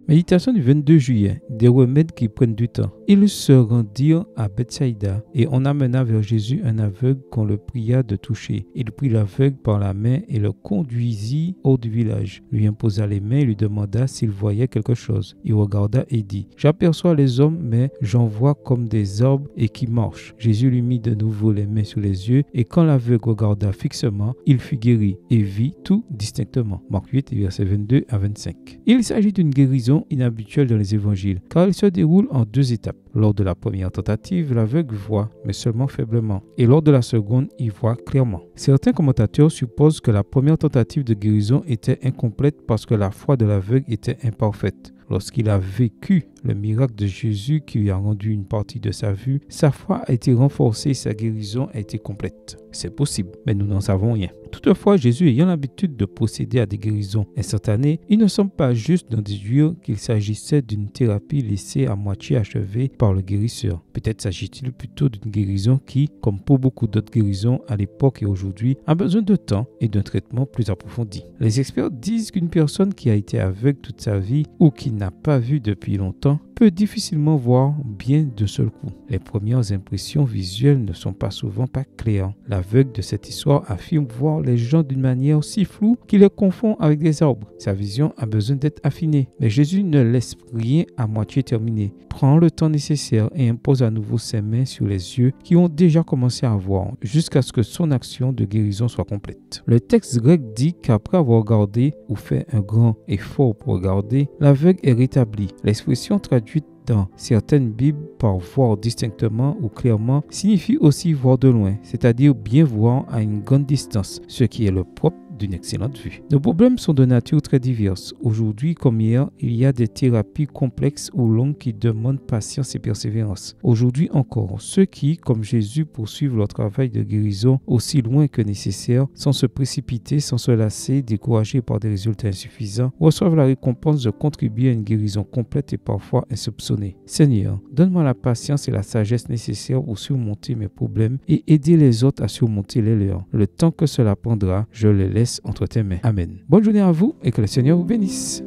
Méditation du 22 juillet. Des remèdes qui prennent du temps. Ils se rendirent à Bethsaïda et on amena vers Jésus un aveugle qu'on le pria de toucher. Il prit l'aveugle par la main et le conduisit hors du village. Lui imposa les mains et lui demanda s'il voyait quelque chose. Il regarda et dit: J'aperçois les hommes, mais j'en vois comme des arbres et qui marchent. Jésus lui mit de nouveau les mains sur les yeux et quand l'aveugle regarda fixement, il fut guéri et vit tout distinctement. Marc 8, versets 22 à 25. Il s'agit d'une guérison inhabituelle dans les évangiles, car il se déroule en deux étapes. Lors de la première tentative, l'aveugle voit, mais seulement faiblement, et lors de la seconde, il voit clairement. Certains commentateurs supposent que la première tentative de guérison était incomplète parce que la foi de l'aveugle était imparfaite. Lorsqu'il a vécu le miracle de Jésus qui lui a rendu une partie de sa vue, sa foi a été renforcée et sa guérison a été complète. C'est possible, mais nous n'en savons rien. Toutefois, Jésus ayant l'habitude de procéder à des guérisons instantanées, il ne semble pas juste d'en déduire qu'il s'agissait d'une thérapie laissée à moitié achevée par le guérisseur. Peut-être s'agit-il plutôt d'une guérison qui, comme pour beaucoup d'autres guérisons à l'époque et aujourd'hui, a besoin de temps et d'un traitement plus approfondi. Les experts disent qu'une personne qui a été aveugle toute sa vie ou qui n'a pas vu depuis longtemps peut difficilement voir bien d'un seul coup. Les premières impressions visuelles ne sont pas souvent pas claires. L'aveugle de cette histoire affirme voir les gens d'une manière si floue qu'il les confond avec des arbres. Sa vision a besoin d'être affinée. Mais Jésus ne laisse rien à moitié terminé. Prend le temps nécessaire et impose à nouveau ses mains sur les yeux qui ont déjà commencé à voir jusqu'à ce que son action de guérison soit complète. Le texte grec dit qu'après avoir regardé ou fait un grand effort pour regarder, l'aveugle est rétabli. L'expression traduite dans certaines Bibles par voir distinctement ou clairement signifie aussi voir de loin, c'est-à-dire bien voir à une grande distance, ce qui est le propre d'une excellente vue. Nos problèmes sont de nature très diverses. Aujourd'hui comme hier, il y a des thérapies complexes ou longues qui demandent patience et persévérance. Aujourd'hui encore, ceux qui, comme Jésus, poursuivent leur travail de guérison aussi loin que nécessaire, sans se précipiter, sans se lasser, découragés par des résultats insuffisants, reçoivent la récompense de contribuer à une guérison complète et parfois insoupçonnée. Seigneur, donne-moi la patience et la sagesse nécessaires pour surmonter mes problèmes et aider les autres à surmonter les leurs. Le temps que cela prendra, je les laisse entre tes mains. Amen. Bonne journée à vous et que le Seigneur vous bénisse.